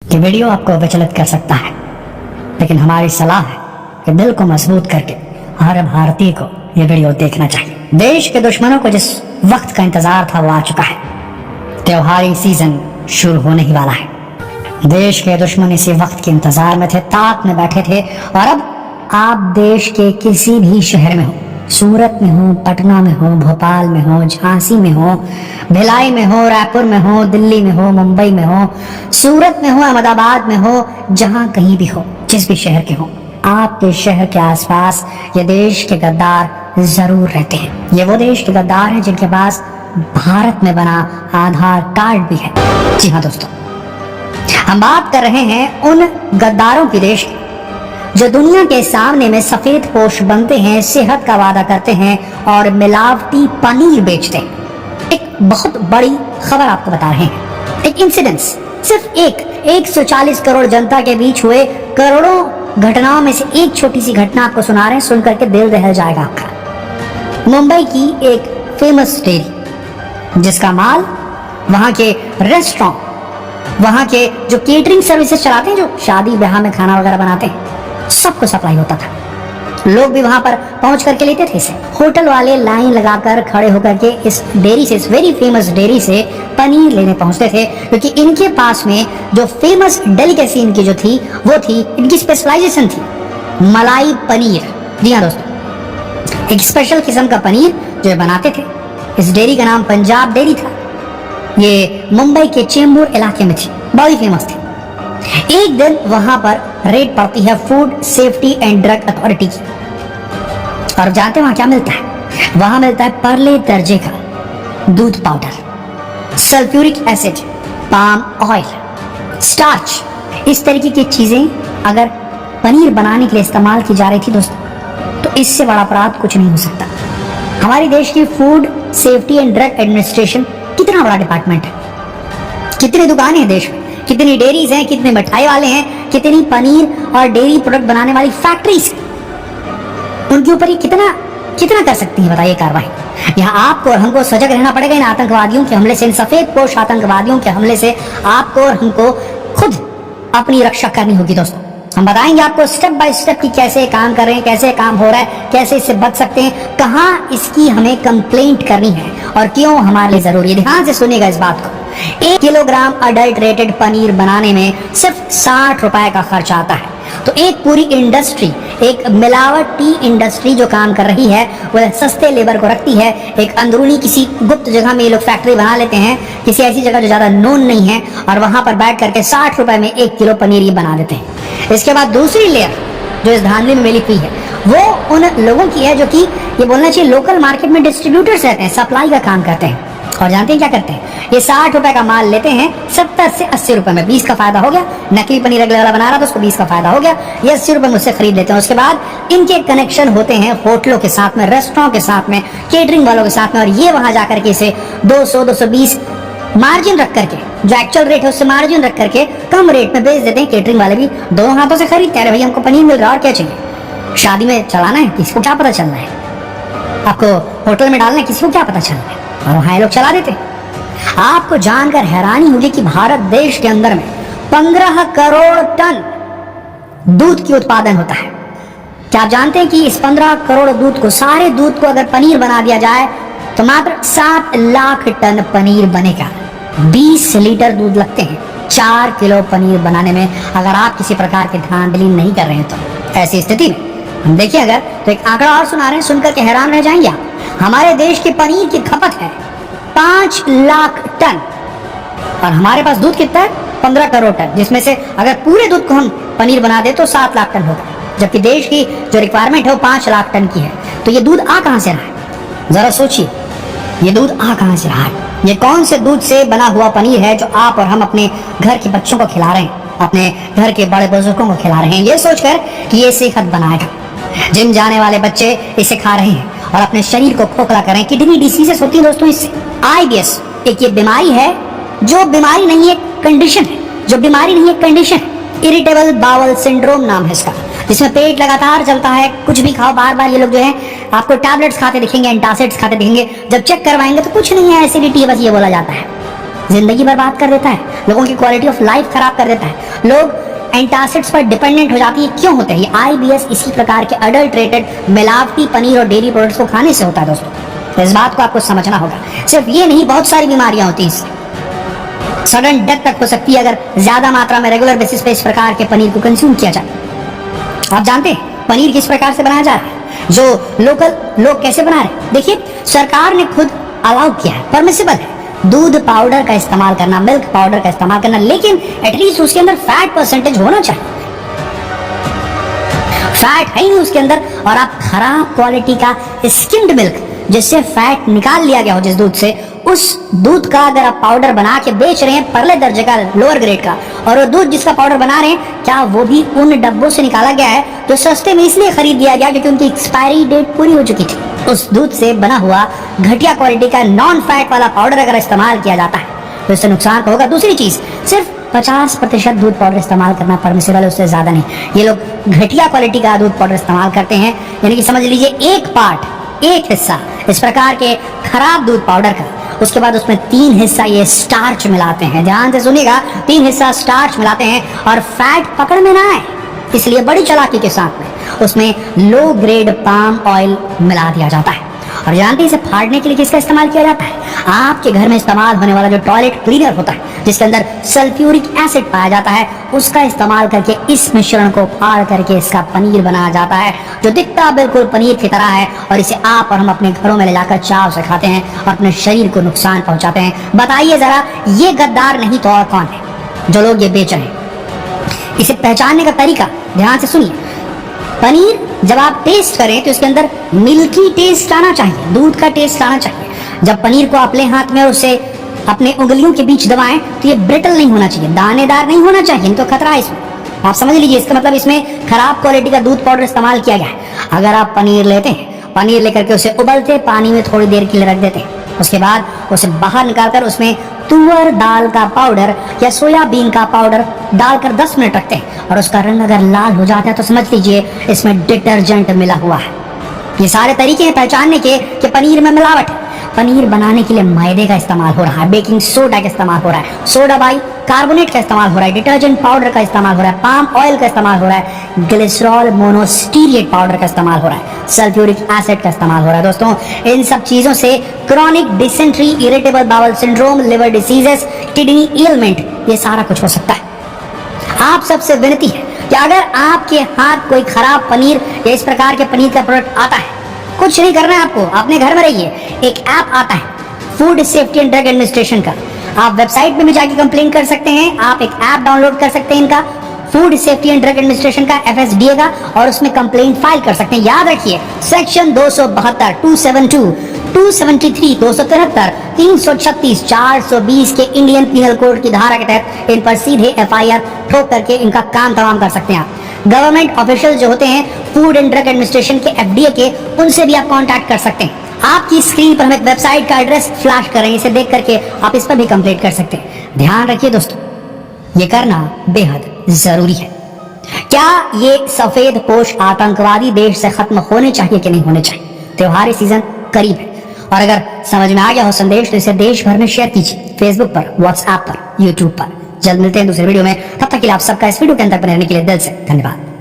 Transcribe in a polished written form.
कि वीडियो आपको विचलित कर सकता है, लेकिन हमारी सलाह है कि दिल को मजबूत करके हर भारतीय को ये वीडियो देखना चाहिए। देश के दुश्मनों को जिस वक्त का इंतजार था वो आ चुका है। त्योहारी सीजन शुरू होने ही वाला है। देश के दुश्मन इसी वक्त के इंतजार में थे, ताक में बैठे थे। और अब आप देश के किसी भी शहर में हो, सूरत में हो, पटना में हो, भोपाल में हो, झांसी में हो, भिलाई में हो, रायपुर में हो, दिल्ली में हो, मुंबई में हो, सूरत में हो, अहमदाबाद में हो, जहां कहीं भी हो, जिस भी शहर के हो, आपके शहर के आसपास ये देश के गद्दार जरूर रहते हैं। ये वो देश के गद्दार हैं जिनके पास भारत में बना आधार कार्ड भी है। जी हाँ दोस्तों, हम बात कर रहे हैं उन गद्दारों की देश की जो दुनिया के सामने में सफेद पोश बनते हैं, सेहत का वादा करते हैं और मिलावटी पनीर बेचते हैं। एक बहुत बड़ी खबर आपको बता रहे हैं। एक इंसिडेंस, सिर्फ 140 करोड़ जनता के बीच हुए करोड़ों घटनाओं में से एक छोटी सी घटना आपको सुना रहे हैं। सुन करके दिल दहल जाएगा आपका। मुंबई की एक फेमस डेयरी जिसका माल वहां के रेस्टोरेंट, वहां के जो केटरिंग सर्विसेज चलाते हैं, जो शादी ब्याह में खाना वगैरह बनाते हैं, सबको सप्लाई होता था। लोग भी वहां पर पहुंच करके लेते थे इसे। होटल वाले लाइन लगाकर खड़े होकर के इस डेयरी से, इस वेरी फेमस डेयरी से पनीर लेने पहुंचते थे, क्योंकि इनके पास में जो फेमस डेलिकेसी इनकी जो थी वो थी, इनकी स्पेशलाइजेशन थी मलाई पनीर। जी हाँ दोस्तों, एक स्पेशल किस्म का पनीर जो बनाते थे। इस डेयरी का नाम पंजाब डेयरी था। ये मुंबई के चेंबूर इलाके में थी, बड़ी फेमस थी। एक दिन वहां पर रेड पड़ती है food safety and drug authority की, और जानते हैं वहां क्या मिलता है? वहां मिलता है परले दर्जे का दूध powder, sulphuric acid, palm oil, starch, इस तरीके की चीजें अगर पनीर बनाने के लिए इस्तेमाल की जा रही थी दोस्तों, तो इससे बड़ा अपराध कुछ नहीं हो सकता। हमारे देश की food safety and drug administration कितना बड़ा डिपार्टमेंट है, कितनी दुकानें हैं देश में, कितनी डेयरीज हैं, कितने मिठाई वाले हैं, कितनी पनीर और डेयरी प्रोडक्ट बनाने वाली फैक्ट्रीज, उनके ऊपर ये कितना कर सकती है बताइए कार्रवाई। यहाँ आपको और हमको सजग रहना पड़ेगा इन आतंकवादियों के हमले से, इन सफेद पोश आतंकवादियों के हमले से आपको और हमको खुद अपनी रक्षा करनी होगी दोस्तों। हम बताएंगे आपको स्टेप बाय स्टेप कि कैसे काम कर रहे हैं, कैसे काम हो रहा है, कैसे इससे बच सकते हैं, कहाँ इसकी हमें कंप्लेंट करनी है और क्यों हमारे लिए जरूरी है। ध्यान से सुनिएगा इस बात को। 1 किलोग्राम अडल्ट्रेटेड पनीर बनाने में सिर्फ 60 रुपए का खर्च आता है। तो एक पूरी इंडस्ट्री, एक मिलावटी इंडस्ट्री जो काम कर रही है, वह सस्ते लेबर को रखती है। एक अंदरूनी किसी गुप्त जगह में ये लोग फैक्ट्री बना लेते हैं, किसी ऐसी जगह जो ज्यादा नोन नहीं है, और वहां पर बैठ करके 60 रुपए में 1 किलो पनीर ये बना देते हैं। इसके बाद दूसरी लेयर जो इस धांधली में मिली हुई है, वो उन लोगों की है जो कि ये बोलना चाहिए लोकल मार्केट में डिस्ट्रीब्यूटर्स रहते हैं, सप्लाई का काम करते हैं। और जानते हैं क्या करते हैं? ये 60 रुपए का माल लेते हैं 70 से 80 रुपए में, 20 का फायदा हो गया। नकली पनीर अगले वाला बना रहा था, उसको 20 का फायदा हो गया, ये 80 रुपए मुझसे खरीद लेते हैं। उसके बाद इनके कनेक्शन होते हैं होटलों के साथ में, रेस्टोरेंट के साथ में, केटरिंग वालों के साथ में, और ये वहां जाकर के इसे 200-220 मार्जिन रख करके, जो एक्चुअल रेट है उससे मार्जिन रख करके कम रेट में बेच देते हैं। केटरिंग वाले भी दोनों हाथों से खरीदते हैं। भैया हमको पनीर मिल रहा है और क्या चाहिए? शादी में चलाना है, किसी को क्या पता चलना है? आपको होटल में डालना है, किसी को क्या पता चलना है? और वहां लोग चला देते। आपको जानकर हैरानी होगी कि भारत देश के अंदर में 15 करोड़ टन दूध की उत्पादन होता है। क्या आप जानते हैं कि इस 15 करोड़ दूध को, सारे दूध को अगर पनीर बना दिया जाए तो मात्र 7 लाख टन पनीर बनेगा। 20 लीटर दूध लगते हैं 4 किलो पनीर बनाने में, अगर आप किसी प्रकार के धांधली नहीं कर रहे हैं तो। ऐसी स्थिति में हम देखिए अगर, तो एक आंकड़ा और सुना रहे हैं, सुनकर के हैरान रह जाएंगे आप। हमारे देश के पनीर की खपत है 5 लाख टन, और हमारे पास दूध कितना है? 15 करोड़ टन, जिसमें से अगर पूरे दूध को हम पनीर बना दे तो 7 लाख टन होगा, जबकि देश की जो रिक्वायरमेंट है वो 5 लाख टन की है। तो ये दूध आ कहां से रहा है? जरा सोचिए, ये दूध आ कहां से रहा है? ये कौन से दूध से बना हुआ पनीर है जो आप और हम अपने घर के बच्चों को खिला रहे हैं, अपने घर के बड़े बुजुर्गों को खिला रहे हैं, ये सोचकर कि ये सेहत बनाएगा। जिम जाने वाले बच्चे इसे खा रहे हैं और अपने शरीर को खोखला कर रहे हैं। किडनी डिसीजेस होती है दोस्तों इससे। IBS एक ये बीमारी है, जो बीमारी नहीं है कंडीशन है, जो बीमारी नहीं है कंडीशन है। इरिटेबल बाउल सिंड्रोम नाम है इसका, जिसमें पेट लगातार चलता है, कुछ भी खाओ, बार बार ये लोग जो है आपको टैबलेट्स खाते दिखेंगे, एंटासिड्स खाते दिखेंगे। जब चेक करवाएंगे तो कुछ नहीं है, एसिडिटी है, बस ये बोला जाता है। जिंदगी बर्बाद कर देता है, लोगों की क्वालिटी ऑफ लाइफ खराब कर देता है। लोग एंटासिड्स पर डिपेंडेंट हो जाती है। क्यों होते हैं ये? IBS इसी प्रकार के अडल्ट्रेटेड मिलावटी पनीर और डेयरी प्रोडक्ट्स को खाने से होता है दोस्तों। इस बात को आपको समझना होगा। सिर्फ ये नहीं, बहुत सारी बीमारियां होती हैं, सडन डेथ तक हो सकती है अगर ज्यादा मात्रा में रेगुलर बेसिस पे इस प्रकार के पनीर को कंज्यूम किया जाए। आप जानते हैं पनीर किस प्रकार से बनाया जा रहा है, जो लोकल लोग कैसे बना रहे हैं? देखिए, सरकार ने खुद अलाउ किया है, परमिसिबल है दूध पाउडर का इस्तेमाल करना, मिल्क पाउडर का इस्तेमाल करना, लेकिन एटलीस्ट उसके अंदर फैट परसेंटेज होना चाहिए। फैट है ही नहीं उसके अंदर, और आप खराब क्वालिटी का स्किम्ड मिल्क जिससे फैट निकाल लिया गया हो जिस दूध से, उस दूध का अगर आप पाउडर बना के बेच रहे हैं परले दर्जे का, लोअर ग्रेड का, और वो दूध जिसका पाउडर बना रहे हैं, क्या वो भी उन डब्बों से निकाला गया है जो सस्ते में इसलिए खरीद लिया गया क्योंकि उनकी एक्सपायरी डेट पूरी हो चुकी थी? उस दूध से बना हुआ घटिया क्वालिटी का नॉन फैट वाला पाउडर अगर इस्तेमाल किया जाता है तो इससे नुकसान तो होगा। दूसरी चीज, सिर्फ 50% दूध पाउडर इस्तेमाल करना परमिसिबल है, उससे ज्यादा नहीं। ये लोग घटिया क्वालिटी का दूध पाउडर इस्तेमाल करते हैं, यानी कि समझ लीजिए एक पार्ट, एक हिस्सा इस प्रकार के खराब दूध पाउडर का, उसके बाद उसमें 3 हिस्सा ये स्टार्च मिलाते हैं। ध्यान से सुनिएगा, 3 हिस्सा स्टार्च मिलाते हैं और फैट पकड़ में ना आए इसलिए बड़ी चालाकी के साथ में उसमें लो ग्रेड पाम ऑयल मिला दिया जाता है। और जानते हैं इसे फाड़ने के लिए किसका इस्तेमाल किया जाता है? आपके घर में इस्तेमाल होने वाला जो टॉयलेट क्लीनर होता है जिसके अंदर सल्फ्यूरिक एसिड पाया जाता है, उसका इस्तेमाल करके इस मिश्रण को फाड़ करके इसका पनीर बनाया जाता है, जो दिखता बिल्कुल पनीर की तरह है, और इसे आप और हम अपने घरों में ले जाकर चाव से खाते हैं और अपने शरीर को नुकसान पहुंचाते हैं। बताइए जरा, ये गद्दार नहीं तो और कौन है जो लोग ये बेच रहे हैं? इसे पहचानने का तरीका ध्यान से सुनिए। पनीर जब आप टेस्ट करें तो इसके अंदर मिल्की टेस्ट आना चाहिए, दूध का टेस्ट आना चाहिए। जब पनीर को अपने हाथ में और उसे अपने उंगलियों के बीच दबाएं तो ये ब्रिटल नहीं होना चाहिए, दानेदार नहीं होना चाहिए, नहीं तो खतरा है इसमें। आप समझ लीजिए, इसका मतलब इसमें खराब क्वालिटी का दूध पाउडर इस्तेमाल किया गया है। अगर आप पनीर लेते हैं, पनीर लेकर के उसे उबलते पानी में थोड़ी देर के लिए रख देते हैं, उसके बाद उसे बाहर निकालकर उसमें तुअर दाल का पाउडर या सोयाबीन का पाउडर डालकर 10 मिनट रखते हैं, और उसका रंग अगर लाल हो जाता है तो समझ लीजिए इसमें डिटर्जेंट मिला हुआ है। ये सारे तरीके हैं पहचानने के कि पनीर में मिलावट है। पनीर बनाने के लिए मैदे का इस्तेमाल हो रहा है, बेकिंग सोडा का इस्तेमाल हो रहा है, सोडा बाई कार्बोनेट का इस्तेमाल हो रहा है, डिटर्जेंट पाउडर का इस्तेमाल हो रहा है, पाम ऑयल का इस्तेमाल हो रहा है, ग्लिसरॉल मोनोस्टीरिएट पाउडर का इस्तेमाल हो रहा है, सल्फ्यूरिक एसिड का इस्तेमाल हो रहा है। दोस्तों, इन सब चीजों से chronic dysentery, irritable bowel syndrome, liver diseases, kidney element, ये सारा कुछ हो सकता है। आप सबसे विनती है कि अगर आपके हाथ कोई खराब पनीर या इस प्रकार के पनीर का प्रोडक्ट आता है, कुछ नहीं करना है आपको, अपने घर में रहिए। एक ऐप आता है food safety and drug administration का, आप वेबसाइट पे भी जाके कंप्लेन कर सकते हैं। आप एक ऐप डाउनलोड कर सकते हैं इनका, food safety and drug administration का, FSDA का, और उसमें कंप्लेन फाइल कर सकते हैं। याद रखिए, सेक्शन 272, 272, 273, 273, 336, 420 के इंडियन पीनल कोड की धारा के तहत इन पर सीधे FIR ठोक करके इनका काम तमाम कर सकते हैं आप। गवर्नमेंट ऑफिशियल जो होते हैं फूड एंड ड्रग एडमिनिस्ट्रेशन के, FDA के, उनसे भी आप कांटेक्ट कर सकते हैं। आपकी स्क्रीन पर हम एक वेबसाइट का एड्रेस फ्लैश कर रहे हैं, इसे देख करके आप इस पर भी कंप्लेंट कर सकते हैं। ध्यान रखिए दोस्तों, ये करना बेहद जरूरी है। क्या ये सफेद पोश आतंकवादी देश से खत्म होने चाहिए कि नहीं होने चाहिए? त्योहारी सीजन करीब है, और अगर समझ में आ गया हो संदेश तो इसे देश भर में शेयर कीजिए, फेसबुक पर, व्हाट्सएप पर, यूट्यूब पर। जल्द मिलते हैं दूसरे वीडियो में, तब तक के लिए आप सबका इस वीडियो के अंदर बने रहने के लिए दिल से धन्यवाद।